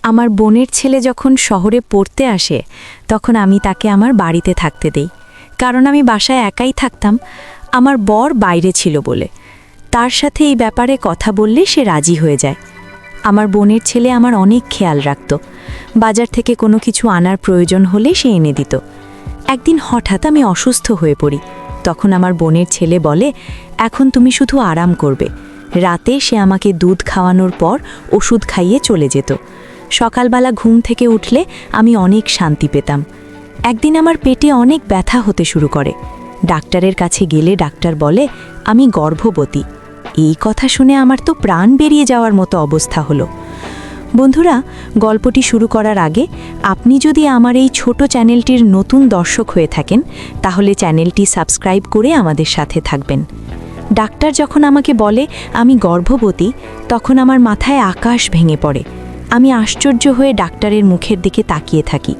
আমার বোনের ছেলে যখন শহরে পড়তে আসে তখন আমি তাকে আমার বাড়িতে থাকতে দেই, কারণ আমি বাসায় একাই থাকতাম। আমার বর বাইরে ছিল বলে তার সাথে এই ব্যাপারে কথা বললে সে রাজি হয়ে যায়। আমার বোনের ছেলে আমার অনেক খেয়াল রাখত। বাজার থেকে কোনো কিছু আনার প্রয়োজন হলে সে এনে দিত। একদিন হঠাৎ আমি অসুস্থ হয়ে পড়ি। তখন আমার বোনের ছেলে বলে, এখন তুমি শুধু আরাম করবে। রাতে সে আমাকে দুধ খাওয়ানোর পর ওষুধ খাইয়ে চলে যেত। সকালবেলা ঘুম থেকে উঠলে আমি অনেক শান্তি পেতাম। একদিন আমার পেটে অনেক ব্যথা হতে শুরু করে। ডাক্তারের কাছে গেলে ডাক্তার বলে আমি গর্ভবতী। এই কথা শুনে আমার তো প্রাণ বেরিয়ে যাওয়ার মতো অবস্থা হলো। বন্ধুরা, গল্পটি শুরু করার আগে আপনি যদি আমার এই ছোট চ্যানেলটির নতুন দর্শক হয়ে থাকেন তাহলে চ্যানেলটি সাবস্ক্রাইব করে আমাদের সাথে থাকবেন। ডাক্তার যখন আমাকে বলে আমি গর্ভবতী, তখন আমার মাথায় আকাশ ভেঙে পড়ে। আমি আশ্চর্য হয়ে ডাক্তারের মুখের দিকে তাকিয়ে থাকি।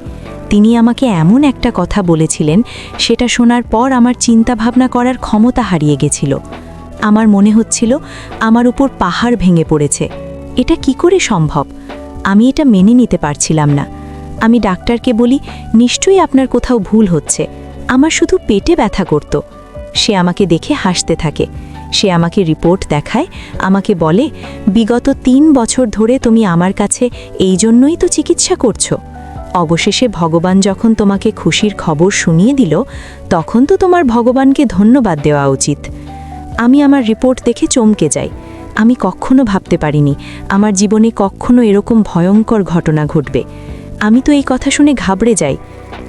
তিনি আমাকে এমন একটা কথা বলেছিলেন, সেটা শোনার পর আমার চিন্তা ভাবনা করার ক্ষমতা হারিয়ে গেছিল। আমার মনে হচ্ছিল আমার উপর পাহাড় ভেঙে পড়েছে। এটা কি করে সম্ভব? আমি এটা মেনে নিতে পারছিলাম না। আমি ডাক্তারকে বলি, নিশ্চয়ই আপনার কোথাও ভুল হচ্ছে, আমার শুধু পেটে ব্যথা করত। সে আমাকে দেখে হাসতে থাকে। সে আমাকে রিপোর্ট দেখায়, আমাকে বলে, বিগত ৩ বছর ধরে তুমি আমার কাছে এই জন্যই তো চিকিৎসা করছো। অবশেষে ভগবান যখন তোমাকে খুশির খবর শুনিয়ে দিল, তখন তো তোমার ভগবানকে ধন্যবাদ দেওয়া উচিত। আমি আমার রিপোর্ট দেখে চমকে যাই। আমি কখনো ভাবতে পারিনি আমার জীবনে কখনো এরকম ভয়ঙ্কর ঘটনা ঘটবে। আমি তো এই কথা শুনে ঘাবড়ে যাই।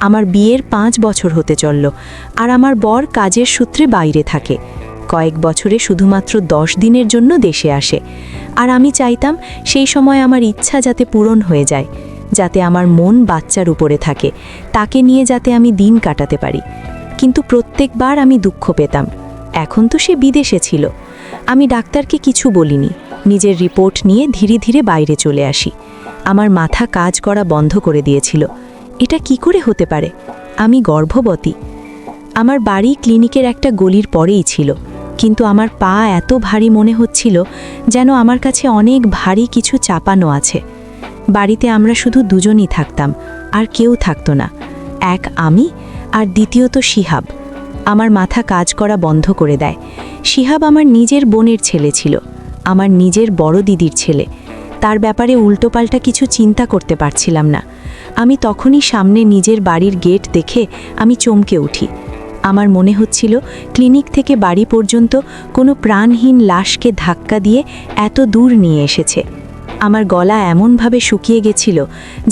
আমার বিয়ের 5 বছর হতে চলল, আর আমার বর কাজের সূত্রে বাইরে থাকে। কয়েক বছরে শুধুমাত্র 10 দিনের জন্য দেশে আসে। আর আমি চাইতাম সেই সময় আমার ইচ্ছা যাতে পূরণ হয়ে যায়, যাতে আমার মন বাচ্চার উপরে থাকে, তাকে নিয়ে যাতে আমি দিন কাটাতে পারি। কিন্তু প্রত্যেকবার আমি দুঃখ পেতাম। এখন তো সে বিদেশে ছিল। আমি ডাক্তারকে কিছু বলিনি, নিজের রিপোর্ট নিয়ে ধীরে ধীরে বাইরে চলে আসি। আমার মাথা কাজ করা বন্ধ করে দিয়েছিল। এটা কি করে হতে পারে? আমি গর্ভবতী। আমার বাড়ি ক্লিনিকের একটা গলির পরেই ছিল, কিন্তু আমার পা এত ভারী মনে হচ্ছিল যেন আমার কাছে অনেক ভারী কিছু চাপানো আছে। বাড়িতে আমরা শুধু দুজনই থাকতাম, আর কেউ থাকতো না। এক আমি, আর দ্বিতীয়ত শিহাব। আমার মাথা কাজ করা বন্ধ করে দেয়। শিহাব আমার নিজের বোনের ছেলে ছিল, আমার নিজের বড় দিদির ছেলে। তার ব্যাপারে উল্টোপাল্টা কিছু চিন্তা করতে পারছিলাম না। আমি তখনই সামনে নিজের বাড়ির গেট দেখে আমি চমকে উঠি। আমার মনে হচ্ছিল ক্লিনিক থেকে বাড়ি পর্যন্ত কোনো প্রাণহীন লাশকে ধাক্কা দিয়ে এত দূর নিয়ে এসেছে। আমার গলা এমনভাবে শুকিয়ে গেছিল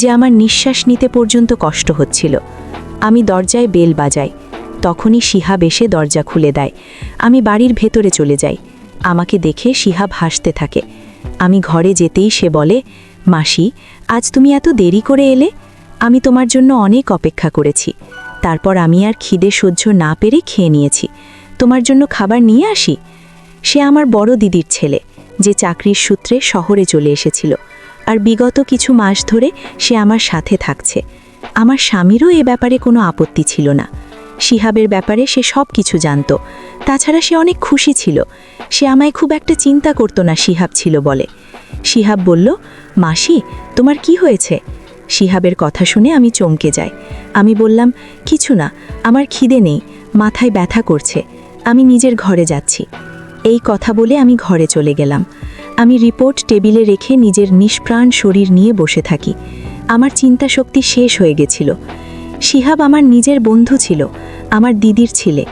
যে আমার নিঃশ্বাস নিতে পর্যন্ত কষ্ট হচ্ছিল। আমি দরজায় বেল বাজাই। তখনই শিহাব এসে দরজা খুলে দেয়। আমি বাড়ির ভেতরে চলে যাই। আমাকে দেখে শিহাব হাসতে থাকে। আমি ঘরে যেতেই সে বলে, মাসি, আজ তুমি এত দেরি করে এলে? আমি তোমার জন্য অনেক অপেক্ষা করেছি। তারপর আমি আর খিদে সহ্য না পেরে খেয়ে নিয়েছি। তোমার জন্য খাবার নিয়ে আসি? সে আমার বড় দিদির ছেলে, যে চাকরির সূত্রে শহরে চলে এসেছিল, আর বিগত কিছু মাস ধরে সে আমার সাথে থাকছে। আমার স্বামীরও এ ব্যাপারে কোনো আপত্তি ছিল না। শিহাবের ব্যাপারে সে সব কিছু জানত। তাছাড়া সে অনেক খুশি ছিল। সে আমায় খুব একটা চিন্তা করতো না শিহাব ছিল বলে। শিহাব বলল, মাসি, তোমার কি হয়েছে? শিহাবের কথা শুনে আমি চমকে যাই। আমি বললাম, কিছু না, আমার খিদে নেই, মাথায় ব্যথা করছে, আমি নিজের ঘরে যাচ্ছি। এই কথা বলে আমি ঘরে চলে গেলাম। আমি রিপোর্ট টেবিলে রেখে নিজের নিষ্প্রাণ শরীর নিয়ে বসে থাকি। আমার চিন্তা শক্তি শেষ হয়ে গেছিল। শিহাব আমার নিজের বন্ধু ছিল, আমার দিদির ছেলে।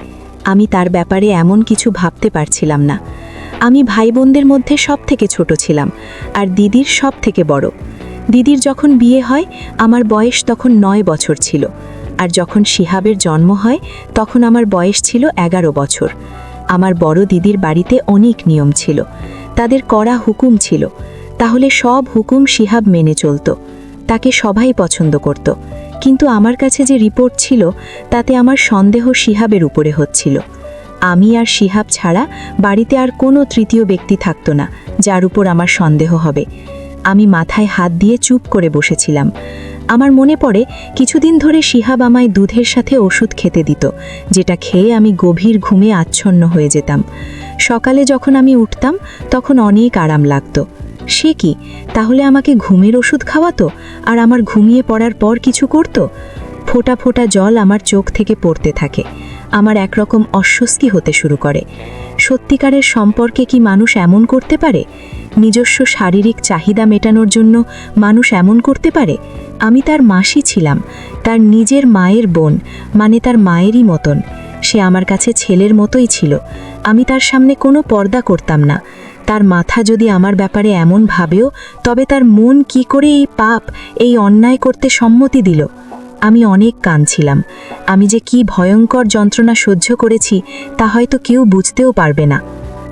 আমি তার ব্যাপারে এমন কিছু ভাবতে পারছিলাম না। আমি ভাই বোনদের মধ্যে সব থেকে ছোট ছিলাম, আর দিদির সব থেকে বড়। দিদির যখন বিয়ে হয় আমার বয়স তখন 9 বছর ছিল, আর যখন শিহাবের জন্ম হয় তখন আমার বয়স ছিল 11 বছর। আমার বড় দিদির বাড়িতে অনেক নিয়ম ছিল, তাদের কড়া হুকুম ছিল। তাহলে সব হুকুম শিহাব মেনে চলত, তাকে সবাই পছন্দ করত। কিন্তু আমার কাছে যে রিপোর্ট ছিল তাতে আমার সন্দেহ শিহাবের উপরে হচ্ছিল। আমি আর শিহাব ছাড়া বাড়িতে আর কোনো তৃতীয় ব্যক্তি থাকতো না যার উপর আমার সন্দেহ হবে। আমি মাথায় হাত দিয়ে চুপ করে বসেছিলাম। আমার মনে পড়ে কিছুদিন ধরে শিহাব আমায় দুধের সাথে ওষুধ খেতে দিত, যেটা খেয়ে আমি গভীর ঘুমে আচ্ছন্ন হয়ে যেতাম। সকালে যখন আমি উঠতাম তখন অনেক আরাম লাগতো। সে কি, তাহলে আমাকে ঘুমের ওষুধ খাওয়াতো আর আমার ঘুমিয়ে পড়ার পর কিছু করত? ফোঁটা ফোঁটা জল আমার চোখ থেকে পড়তে থাকে। আমার একরকম অস্বস্তি হতে শুরু করে। সত্যিকারের সম্পর্কে কি মানুষ এমন করতে পারে? নিজস্ব শারীরিক চাহিদা মেটানোর জন্য মানুষ এমন করতে পারে? আমি তার মাসি ছিলাম, তার নিজের মায়ের বোন, মানে তার মায়েরই মতন। সে আমার কাছে ছেলের মতোই ছিল। আমি তার সামনে কোনো পর্দা করতাম না। তার মাথা যদি আমার ব্যাপারে এমন ভাবেও, তবে তার মন কি করে এই পাপ, এই অন্যায় করতে সম্মতি দিল? আমি অনেক কাঁদছিলাম। আমি যে কি ভয়ঙ্কর যন্ত্রণা সহ্য করেছি তা হয়তো কেউ বুঝতেও পারবে না।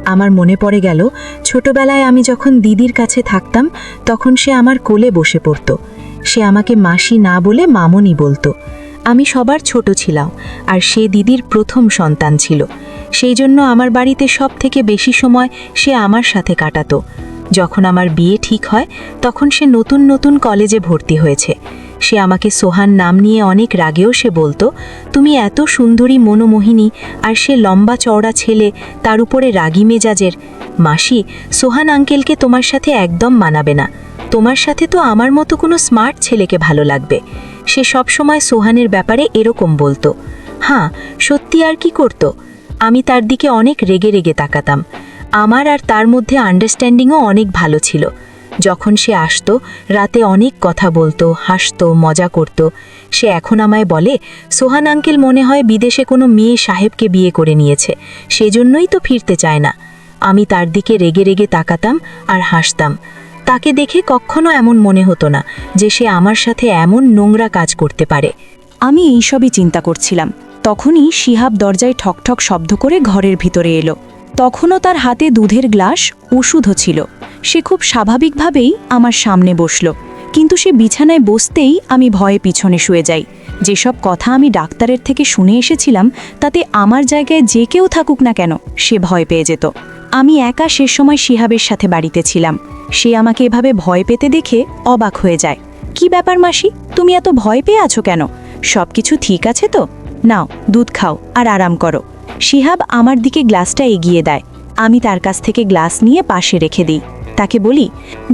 আমার মনে পড়ে গেল, ছোটবেলায় আমি যখন দিদির কাছে থাকতাম তখন সে আমার কোলে বসে পড়ত। সে আমাকে মাসি না বলে মামনি বলতো। আমি সবার ছোট ছিলাম, আর সে দিদির প্রথম সন্তান ছিল। সেই জন্য আমার বাড়িতে সব থেকে বেশি সময় সে আমার সাথে কাটাতো। যখন আমার বিয়ে ঠিক হয় তখন সে নতুন নতুন কলেজে ভর্তি হয়েছে। সে আমাকে সোহান নাম নিয়ে অনেক রাগেও সে বলতো, তুমি এত সুন্দরী মনোমোহিনী, আর সে লম্বা চওড়া ছেলে, তার উপরে রাগী মেজাজের। মাসি, সোহান আঙ্কেলকে তোমার সাথে একদম মানাবে না। তোমার সাথে তো আমার মতো কোনো স্মার্ট ছেলেকে ভালো লাগবে। সে সব সময় সোহানের ব্যাপারে এরকম বলতো। হ্যাঁ, সত্যি আর কি করতো? আমি তার দিকে অনেক রেগে রেগে তাকাতাম। আমার আর তার মধ্যে আন্ডারস্ট্যান্ডিংও অনেক ভালো ছিল। যখন সে আসতো, রাতে অনেক কথা বলতো, হাসতো, মজা করত। সে এখন আমায় বলে, সোহান আঙ্কেল মনে হয় বিদেশে কোনো মেয়ে সাহেবকে বিয়ে করে নিয়েছে, সেজন্যই তো ফিরতে চায় না। আমি তার দিকে রেগে রেগে তাকাতাম আর হাসতাম। তাকে দেখে কখনো এমন মনে হতো না যে সে আমার সাথে এমন নোংরা কাজ করতে পারে। আমি এইসবই চিন্তা করছিলাম। তখনই শিহাব দরজায় ঠকঠক শব্দ করে ঘরের ভিতরে এলো। তখনও তার হাতে দুধের গ্লাস, ওষুধও ছিল। সে খুব স্বাভাবিকভাবেই আমার সামনে বসল, কিন্তু সে বিছানায় বসতেই আমি ভয়ে পিছনে শুয়ে যাই। যেসব কথা আমি ডাক্তারের থেকে শুনে এসেছিলাম তাতে আমার জায়গায় যে কেউ থাকুক না কেন সে ভয় পেয়ে যেত। আমি একা শেষ সময় শিহাবের সাথে বাড়িতে ছিলাম। সে আমাকে এভাবে ভয় পেতে দেখে অবাক হয়ে যায়। কি ব্যাপার মাসি, তুমি এত ভয় পেয়ে আছো কেন? সব কিছু ঠিক আছে তো? নাও, দুধ খাও আর আরাম করো। শিহাব আমার দিকে গ্লাসটা এগিয়ে দেয়। আমি তার কাছ থেকে গ্লাস নিয়ে পাশে রেখে দিই। তাকে বলি,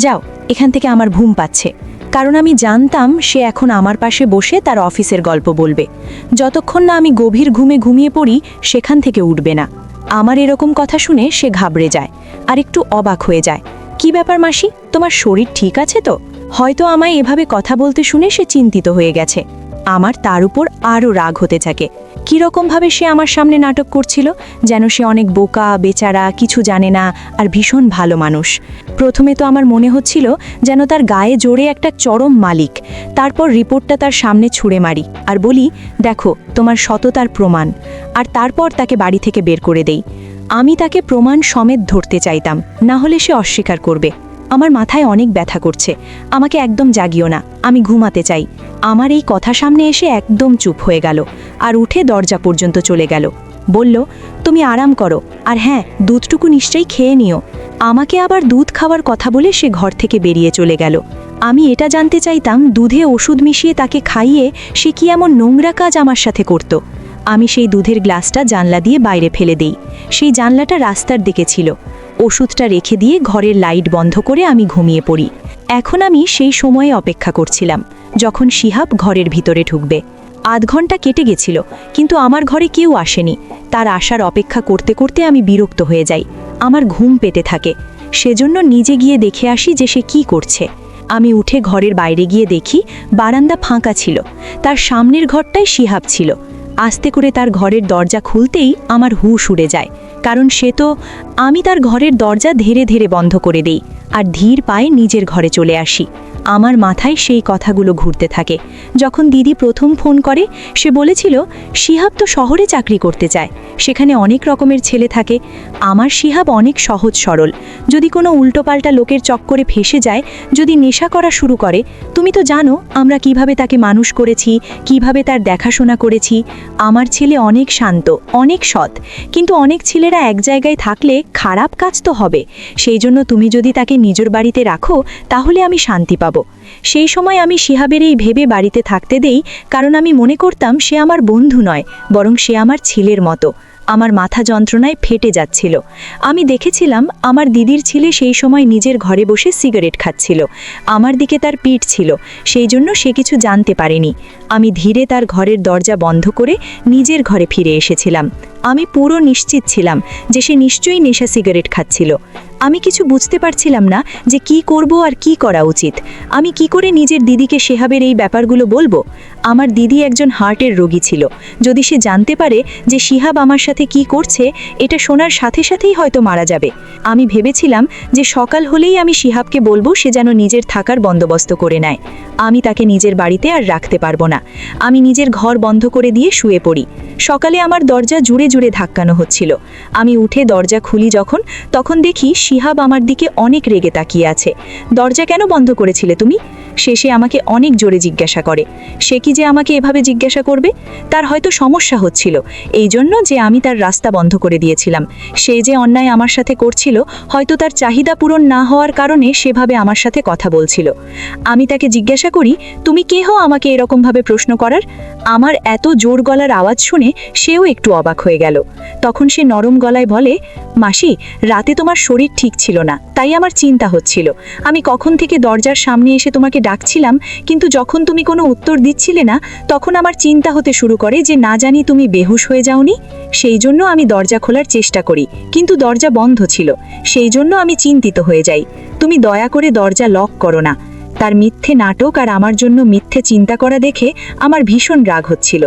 যাও, এখান থেকে আমার ঘুম পাচ্ছে। কারণ আমি জানতাম সে এখন আমার পাশে বসে তার অফিসের গল্প বলবে। যতক্ষণ না আমি গভীর ঘুমে ঘুমিয়ে পড়ি সেখান থেকে উঠবে না। আমার এরকম কথা শুনে সে ঘাবড়ে যায় আর একটু অবাক হয়ে যায়। কি ব্যাপার মাসি, তোমার শরীর ঠিক আছে তো? হয়তো আমায় এভাবে কথা বলতে শুনে সে চিন্তিত হয়ে গেছে। আমার তার উপর আরও রাগ হতে থাকে। কীরকমভাবে সে আমার সামনে নাটক করছিল, যেন সে অনেক বোকা, বেচারা, কিছু জানে না আর ভীষণ ভালো মানুষ। প্রথমে তো আমার মনে হচ্ছিল যেন তার গায়ে জোরে একটা চরম মালিক। তারপর রিপোর্টটা তার সামনে ছুঁড়ে মারি আর বলি, দেখো তোমার সততার প্রমাণ। আর তারপর তাকে বাড়ি থেকে বের করে দেই। আমি তাকে প্রমাণ সমেত ধরতে চাইতাম, না হলে সে অস্বীকার করবে। আমার মাথায় অনেক ব্যথা করছে, আমাকে একদম জাগিও না, আমি ঘুমাতে চাই। আমার এই কথা সামনে এসে একদম চুপ হয়ে গেল আর উঠে দরজা পর্যন্ত চলে গেল। বলল, তুমি আরাম করো, আর হ্যাঁ, দুধটুকু নিশ্চয়ই খেয়ে নিও। আমাকে আবার দুধ খাওয়ার কথা বলে সে ঘর থেকে বেরিয়ে চলে গেল। আমি এটা জানতে চাইতাম, দুধে ওষুধ মিশিয়ে তাকে খাইয়ে সে কি এমন নোংরা কাজ আমার সাথে করত। আমি সেই দুধের গ্লাসটা জানলা দিয়ে বাইরে ফেলে দেই। সেই জানলাটা রাস্তার দিকে ছিল। ওষুধটা রেখে দিয়ে ঘরের লাইট বন্ধ করে আমি ঘুমিয়ে পড়ি। এখন আমি সেই সময়ে অপেক্ষা করছিলাম যখন শিহাব ঘরের ভিতরে ঢুকবে। আধ ঘন্টা কেটে গেছিল, কিন্তু আমার ঘরে কেউ আসেনি। তার আসার অপেক্ষা করতে করতে আমি বিরক্ত হয়ে যাই। আমার ঘুম পেতে থাকে। সেজন্য নিজে গিয়ে দেখে আসি যে সে কি করছে। আমি উঠে ঘরের বাইরে গিয়ে দেখি বারান্দা ফাঁকা ছিল। তার সামনের ঘরটায় শিহাব ছিল। আস্তে করে তার ঘরের দরজা খুলতেই আমার হুঁশ উড়ে যায়, কারণ সে তো। আমি তার ঘরের দরজা ধীরে ধীরে বন্ধ করে দেই আর ধীর পায়ে নিজের ঘরে চলে আসি। আমার মাথায় সেই কথাগুলো ঘুরতে থাকে। যখন দিদি প্রথম ফোন করে, সে বলেছিল শিহাব তো শহরে চাকরি করতে চায়, সেখানে অনেক রকমের ছেলে থাকে। আমার শিহাব অনেক সহজ সরল। যদি কোনো উল্টোপাল্টা লোকের চক্করে ফেসে যায়, যদি নেশা করা শুরু করে, তুমি তো জানো আমরা কিভাবে তাকে মানুষ করেছি, কিভাবে তার দেখাশোনা করেছি। আমার ছেলে অনেক শান্ত, অনেক সৎ, কিন্তু অনেক ছেলেরা এক জায়গায় থাকলে খারাপ কাজ তো হবে। সেই জন্য তুমি যদি তাকে নিজের বাড়িতে রাখো তাহলে আমি শান্তি পাবো। সেই সময় আমি শিহাবের এই ভেবে বাড়িতে থাকতে দেই, কারণ আমি মনে করতাম সে আমার বন্ধু নয়, বরং সে আমার ছেলের মতো। আমার মাথা যন্ত্রণায় ফেটে যাচ্ছিল। আমি দেখেছিলাম আমার দিদির ছেলে সেই সময় নিজের ঘরে বসে সিগারেট খাচ্ছিল। আমার দিকে তার পিঠ ছিল, সেই জন্য সে কিছু জানতে পারেনি। আমি ধীরে তার ঘরের দরজা বন্ধ করে নিজের ঘরে ফিরে এসেছিলাম। আমি পুরো নিশ্চিত ছিলাম যে সে নিশ্চয়ই নেশা সিগারেট খাচ্ছিল। আমি কিছু বুঝতে পারছিলাম না যে কি করব আর কি করা উচিত। আমি কি করে নিজের দিদিকে শেহাবের এই ব্যাপারগুলো বলবো? আমার দিদি একজন হার্টের রোগী ছিল। যদি সে জানতে পারে যে শিহাব আমার সাথে কি করছে, এটা শোনার সাথে সাথেই হয়তো মারা যাবে। আমি ভেবেছিলাম যে সকাল হলেই আমি শিহাবকে বলবো সে যেন নিজের থাকার বন্দোবস্ত করে নেয়। আমি তাকে নিজের বাড়িতে আর রাখতে পারবো না। আমি নিজের ঘর বন্ধ করে দিয়ে শুয়ে পড়ি। সকালে আমার দরজা জুড়ে জুড়ে ধাক্কানো হচ্ছিল। আমি উঠে দরজা খুলি তখন দেখি শিহাব আমার দিকে অনেক রেগে তাকিয়ে আছে। দরজা কেন বন্ধ করেছিলে তুমি? শেষে আমাকে অনেক জোরে জিজ্ঞাসা করে। সে কি যে আমাকে এভাবে জিজ্ঞাসা করবে? তার হয়তো সমস্যা হচ্ছিল এই জন্য যে আমি তার রাস্তা বন্ধ করে দিয়েছিলাম। সে যে অন্যায় আমার সাথে করছিল, হয়তো তার চাহিদা পূরণ না হওয়ার কারণে সেভাবে আমার সাথে কথা বলছিল। আমি তাকে জিজ্ঞাসা করি, তুমি কে হও আমাকে এরকমভাবে প্রশ্ন করার? আমার এত জোর গলার আওয়াজ শুনে সেও একটু অবাক হয়ে গেল। তখন সে নরম গলায় বলে, মাসি, রাতে তোমার শরীর ঠিক ছিল না, তাই আমার চিন্তা হচ্ছিল। আমি কখন থেকে দরজার সামনে এসে তোমাকে ডাকছিলাম, কিন্তু যখন তুমি কোনো উত্তর দিচ্ছিলে না, তখন আমার চিন্তা হতে শুরু করে যে না জানি তুমি বেহুশ হয়ে যাওনি। সেই জন্য আমি দরজা খোলার চেষ্টা করি, কিন্তু দরজা বন্ধ ছিল। সেই জন্য আমি চিন্তিত হয়ে যাই। তুমি দয়া করে দরজা লক করো না। তার মিথ্যে নাটক আর আমার জন্য মিথ্যে চিন্তা করা দেখে আমার ভীষণ রাগ হচ্ছিল।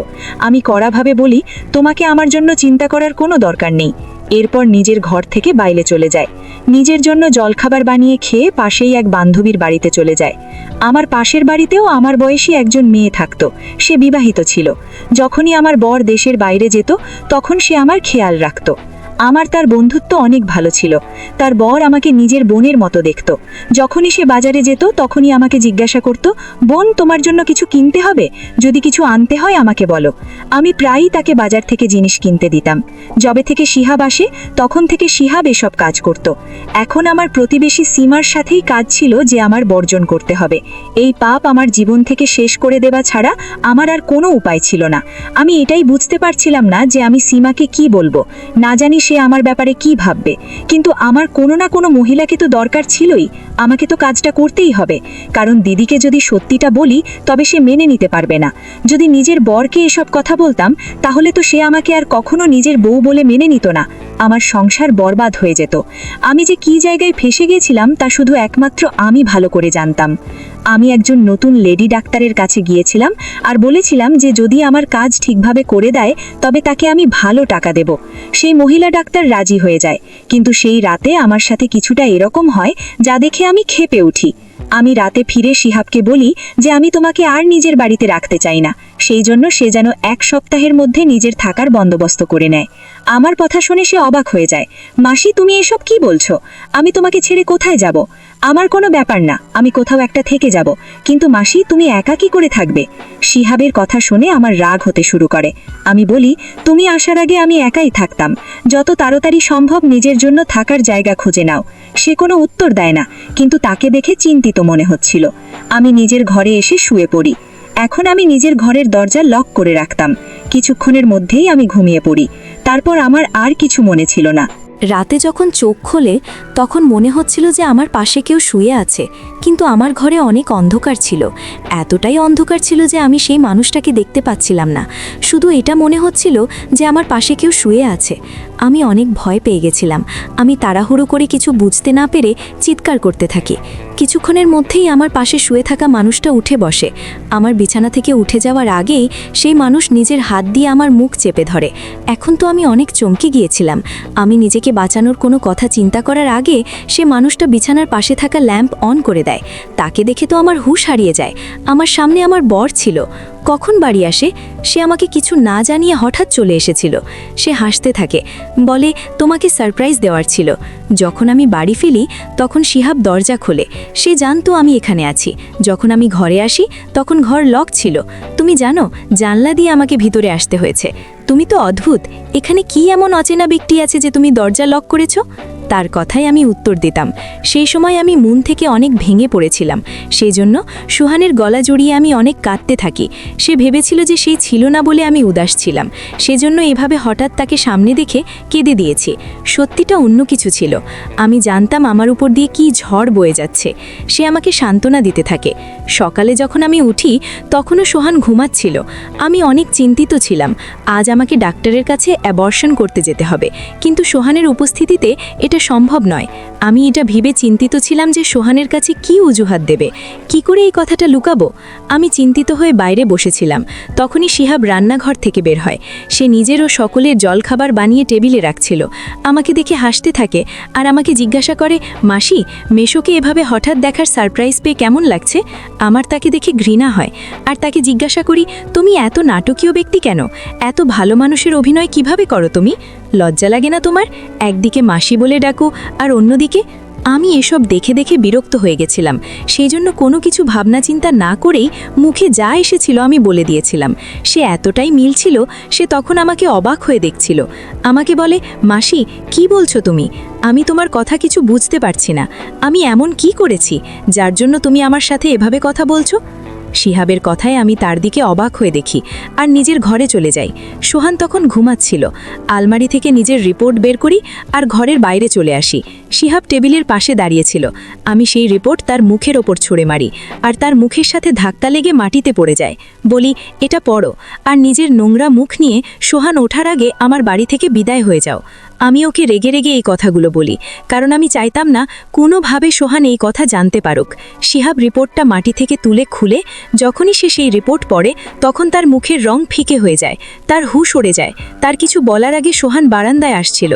আমি কড়াভাবে বলি, তোমাকে আমার জন্য চিন্তা করার কোনো দরকার নেই। এরপর নিজের ঘর থেকে বাইরে চলে যায়। নিজের জন্য জলখাবার বানিয়ে খেয়ে পাশেই এক বান্ধবীর বাড়িতে চলে যায়। আমার পাশের বাড়িতেও আমার বয়সী একজন মেয়ে থাকতো। সে বিবাহিত ছিল। যখনই আমার বর দেশের বাইরে যেত, তখন সে আমার খেয়াল রাখত। আমার তার বন্ধুত্ব অনেক ভালো ছিল। তার বর আমাকে নিজের বোনের মতো দেখত। যখনই সে বাজারে যেত, তখনই আমাকে জিজ্ঞাসা করত, বোন, তোমার জন্য কিছু কিনতে হবে? যদি কিছু আনতে হয় আমাকে বলো। আমি প্রায়ই তাকে বাজার থেকে জিনিস কিনতে দিতাম। যবে থেকে শিহাব আসে, তখন থেকে শিহাব এসব কাজ করত। এখন আমার প্রতিবেশী সীমার সাথেই কাজ ছিল যে আমার বর্জন করতে হবে। এই পাপ আমার জীবন থেকে শেষ করে দেওয়া ছাড়া আমার আর কোনো উপায় ছিল না। আমি এটাই বুঝতে পারছিলাম না যে আমি সীমাকে কি বলবো। না জানি সে আমার ব্যাপারে কি ভাববে, কিন্তু আমার কোনো না কোনো মহিলাকে তো দরকার ছিলই। আমাকে তো কাজটা করতেই হবে, কারণ দিদিকে যদি সত্যিটা বলি তবে সে মেনে নিতে পারবে না। যদি নিজের বরকে এসব কথা বলতাম, তাহলে তো সে আমাকে আর কখনো নিজের বউ বলে মেনে নিত না। আমার সংসার বরবাদ হয়ে যেত। আমি যে কি জায়গায় ফেসে গেছিলাম তা শুধু একমাত্র আমি ভালো করে জানতাম। আমি একজন নতুন লেডি ডাক্তারের কাছে গিয়েছিলাম আর বলেছিলাম যে যদি আমার কাজ ঠিকভাবে করে দেয় তবে তাকে আমি ভালো টাকা দেব। সেই মহিলা ডাক্তার রাজি হয়ে যায়, কিন্তু সেই রাতে আমার সাথে কিছুটা এরকম হয় যা দেখে আমি ক্ষেপে উঠি। আমি রাতে ফিরে শিহাবকে বলি যে আমি তোমাকে আর নিজের বাড়িতে রাখতে চাই না। সেই জন্য সে যেন 1 সপ্তাহের মধ্যে নিজের থাকার বন্দোবস্ত করে নেয়। আমার কথা শুনে সে অবাক হয়ে যায়। মাসি, তুমি এসব কি বলছো? আমি তোমাকে ছেড়ে কোথায় যাব? আমার কোনো ব্যাপার না, আমি কোথাও একটা থেকে যাব, কিন্তু মাসি, তুমি একা কি করে থাকবে? শিহাবের কথা শুনে আমার রাগ হতে শুরু করে। আমি বলি, তুমি আসার আগে আমি একাই থাকতাম। যত তাড়াতাড়ি সম্ভব নিজের জন্য থাকার জায়গা খুঁজে নাও। সে কোনো উত্তর দেয় না, কিন্তু তাকে দেখে চিন্তিত মনে হচ্ছিল। আমি নিজের ঘরে এসে শুয়ে পড়ি। এখন আমি নিজের ঘরের দরজা লক করে রাখতাম। কিছুক্ষণের মধ্যেই আমি ঘুমিয়ে পড়ি। তারপর আমার আর কিছু মনে ছিল না। রাতে যখন চোখ খোলে তখন মনে হচ্ছিল যে আমার পাশে কেউ শুয়ে আছে, কিন্তু আমার ঘরে অনেক অন্ধকার ছিল। এতটাই অন্ধকার ছিল যে আমি সেই মানুষটাকে দেখতে পাচ্ছিলাম না। শুধু এটা মনে হচ্ছিল যে আমার পাশে কেউ শুয়ে আছে। আমি অনেক ভয় পেয়ে গেছিলাম। আমি তাড়াহুড়ো করে কিছু বুঝতে না পেরে চিৎকার করতে থাকি। কিছুক্ষণের মধ্যেই আমার পাশে শুয়ে থাকা মানুষটা উঠে বসে। আমার বিছানা থেকে উঠে যাওয়ার আগেই সেই মানুষ নিজের হাত দিয়ে আমার মুখ চেপে ধরে। এখন তো আমি অনেক চমকে গিয়েছিলাম। আমি নিজেকে বাঁচানোর কোনো কথা চিন্তা করার আগে সে মানুষটা বিছানার পাশে থাকা ল্যাম্প অন করে দেয়। তাকে দেখে তো আমার হুঁশ হারিয়ে যায়। আমার সামনে আমার বর ছিল। কখন বাড়ি আসে সে আমাকে কিছু না জানিয়ে হঠাৎ চলে এসেছিল। সে হাসতে থাকে, বলে, তোমাকে সারপ্রাইজ দেওয়ার ছিল। যখন আমি বাড়ি ফিরি তখন শিহাব দরজা খোলে। সে জানতো আমি এখানে আছি। যখন আমি ঘরে আসি তখন ঘর লক ছিল। তুমি জানো, জানলা দিয়ে আমাকে ভিতরে আসতে হয়েছে। তুমি তো অদ্ভুত। এখানে কি এমন অচেনা ব্যক্তি আছে যে তুমি দরজা লক করেছো? তার কথাই আমি উত্তর দিতাম। সেই সময় আমি মন থেকে অনেক ভেঙে পড়েছিলাম। সেই জন্য সুহানের গলা জড়িয়ে আমি অনেক কাঁদতে থাকি। সে ভেবেছিল যে সেই ছিল না বলে আমি উদাস ছিলাম, সেজন্য এভাবে হঠাৎ তাকে সামনে দেখে কেঁদে দিয়েছি। সত্যিটা অন্য কিছু ছিল। আমি জানতাম আমার উপর দিয়ে কি ঝড় বয়ে যাচ্ছে। সে আমাকে সান্ত্বনা দিতে থাকে। সকালে যখন আমি উঠি তখনও সোহান ঘুমাচ্ছিল। আমি অনেক চিন্তিত ছিলাম। আজ আমাকে ডাক্তারের কাছে অ্যাবর্শন করতে যেতে হবে, কিন্তু সোহানের উপস্থিতিতে এটা সম্ভব নয়। আমি এটা ভেবে চিন্তিত ছিলাম যে সোহানের কাছে কি অজুহাত দেবে, কি করে এই কথাটা লুকাবো। আমি চিন্তিত হয়ে বাইরে বসেছিলাম। তখনই শিহাব রান্নাঘর থেকে বের হয়। সে নিজেরও সকলের জলখাবার বানিয়ে টেবিলে রাখছিল। আমাকে দেখে হাসতে থাকে আর আমাকে জিজ্ঞাসা করে, মাসি, মেশোকে এভাবে হঠাৎ দেখার সারপ্রাইজ পেয়ে কেমন লাগছে? আমার তাকে দেখে ঘৃণা হয় আর তাকে জিজ্ঞাসা করি, তুমি এত নাটকীয় ব্যক্তি কেন? এত ভালো মানুষের অভিনয় কিভাবে করো তুমি? লজ্জা লাগে না তোমার? একদিকে মাসি বলে ডাকো আর অন্যদিকে। আমি এসব দেখে দেখে বিরক্ত হয়ে গেছিলাম। সেই জন্য কোনো কিছু ভাবনা চিন্তা না করেই মুখে যা এসেছিল আমি বলে দিয়েছিলাম। সে এতটাই মিল ছিল, সে তখন আমাকে অবাক হয়ে দেখছিল। আমাকে বলে, মাসি, কি বলছো তুমি? আমি তোমার কথা কিছু বুঝতে পারছি না। আমি এমন কি করেছি যার জন্য তুমি আমার সাথে এভাবে কথা বলছো? শিহাবের কথায় আমি তার দিকে অবাক হয়ে দেখি আর নিজের ঘরে চলে যাই। সোহান তখন ঘুমাচ্ছিল। আলমারি থেকে নিজের রিপোর্ট বের করি আর ঘরের বাইরে চলে আসি। শিহাব টেবিলের পাশে দাঁড়িয়েছিল। আমি সেই রিপোর্ট তার মুখের ওপর ছুঁড়ে মারি আর তার মুখের সাথে ধাক্কা লেগে মাটিতে পড়ে যায়। বলি, এটা পড়ো আর নিজের নোংরা মুখ নিয়ে সোহান ওঠার আগে আমার বাড়ি থেকে বিদায় হয়ে যাও। আমি ওকে রেগে রেগে এই কথাগুলো বলি, কারণ আমি চাইতাম না কোনোভাবে সোহান এই কথা জানতে পারুক। শিহাব রিপোর্টটা মাটি থেকে তুলে খুলে যখনই সে সেই রিপোর্ট পড়ে তখন তার মুখের রং ফিকে হয়ে যায়, তার হুঁশ উড়ে যায়। তার কিছু বলার আগে সোহান বারান্দায় আসছিল।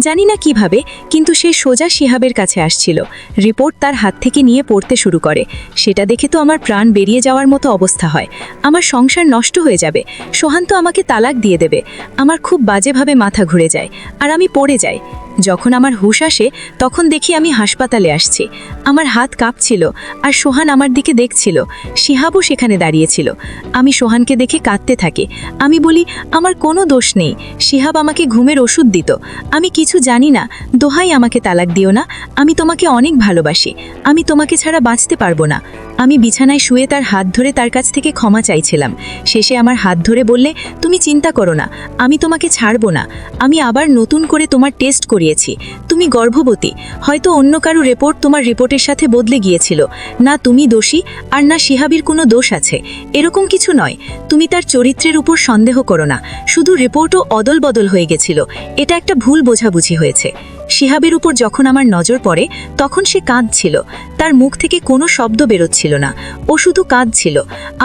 জানি না কিভাবে, কিন্তু সে সোজা শিহাবের কাছে আসছিল। রিপোর্ট তার হাত থেকে নিয়ে পড়তে শুরু করে। সেটা দেখে তো আমার প্রাণ বেরিয়ে যাওয়ার মতো অবস্থা হয়। আমার সংসার নষ্ট হয়ে যাবে। সোহান তো আমাকে তালাক দিয়ে দেবে। আমার খুব বাজেভাবে মাথা ঘুরে যায় আর আমি পড়ে যাই। যখন আমার হুঁশ আসে তখন দেখি আমি হাসপাতালে আসছি। আমার হাত কাঁপছিল আর সোহান আমার দিকে দেখছিল। শিহাবও সেখানে দাঁড়িয়েছিল। আমি সোহানকে দেখে কাঁদতে থাকি। আমি বলি, আমার কোনো দোষ নেই। শিহাব আমাকে ঘুমের ওষুধ দিত। আমি কিছু জানি না। দোহাই, আমাকে তালাক দিও না। আমি তোমাকে অনেক ভালোবাসি। আমি তোমাকে ছাড়া বাঁচতে পারবো না। আমি বিছানায় শুয়ে তার হাত ধরে তার কাছ থেকে ক্ষমা চাইছিলাম। শেষে আমার হাত ধরে বললে, তুমি চিন্তা করো না, আমি তোমাকে ছাড়বো না। আমি আবার নতুন করে তোমার টেস্ট করিয়েছি। তুমি গর্ভবতী। হয়তো অন্য কারো রিপোর্ট তোমার রিপোর্টের সাথে বদলে গিয়েছিল। না তুমি দোষী আর না শিহাবের কোনো দোষ আছে, এরকম কিছু নয়। তুমি তার চরিত্রের উপর সন্দেহ করো না। শুধু রিপোর্টও অদল বদল হয়ে গেছিল। এটা একটা ভুল বোঝাবুঝি হয়েছে। শিহাবের উপর যখন আমার নজর পড়ে তখন সে কাঁদছিল। তার মুখ থেকে কোনো শব্দ বেরোচ্ছিল না। ও শুধু কাঁদছিল।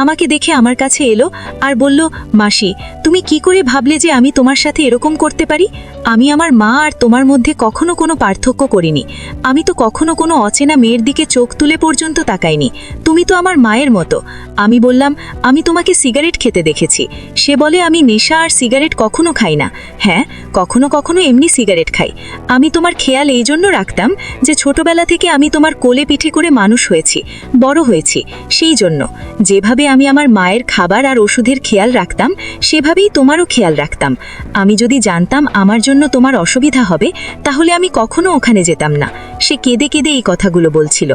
আমাকে দেখে আমার কাছে এলো আর বলল, মাসি, তুমি কি করে ভাবলে যে আমি তোমার সাথে এরকম করতে পারি? আমি আমার মা আর তোমার মধ্যে কখনো কোনো পার্থক্য করিনি। আমি তো কখনো কোনো অচেনা মেয়ের দিকে চোখ তুলে পর্যন্ত তাকাইনি। তুমি তো আমার মায়ের মতো। আমি বললাম, আমি তোমাকে সিগারেট খেতে দেখেছি। সে বলে, আমি নেশা আর সিগারেট কখনো খাই না। হ্যাঁ, কখনো কখনো এমনি সিগারেট খাই। আমি তোমার খেয়াল এই জন্য রাখতাম যে ছোটবেলা থেকে আমি তোমার কোলে পিঠে করে মানুষ হয়েছি, বড় হয়েছি। সেই জন্য যেভাবে আমি আমার মায়ের খাবার আর ওষুধের খেয়াল রাখতাম সেভাবেই তোমারও খেয়াল রাখতাম। আমি যদি জানতাম আমার জন্য তোমার অসুবিধা হবে তাহলে আমি কখনো ওখানে যেতাম না। সে কেঁদে কেঁদে এই কথাগুলো বলছিল।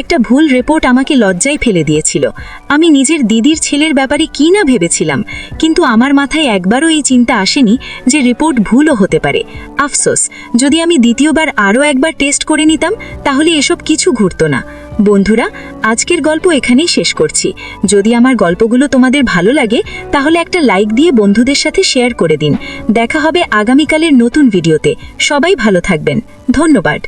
একটা ভুল রিপোর্ট আমাকে লজ্জায় ফেলে দিয়েছিল। আমি নিজের দিদির ছেলের ব্যাপারে কি না ভেবেছিলাম, কিন্তু আমার মাথায় একবারও এই চিন্তা আসেনি যে রিপোর্ট ভুলও হতে পারে। আফসোস, যদি আমি দ্বিতীয়বার আরও একবার টেস্ট করে নিতাম তাহলে এসব কিছু ঘটতো না। বন্ধুরা, আজকের গল্প এখানেই শেষ করছি। যদি আমার গল্পগুলো তোমাদের ভালো লাগে তাহলে একটা লাইক দিয়ে বন্ধুদের সাথে শেয়ার করে দিন। দেখা হবে আগামীকালের নতুন ভিডিওতে। সবাই ভালো থাকবেন। ধন্যবাদ।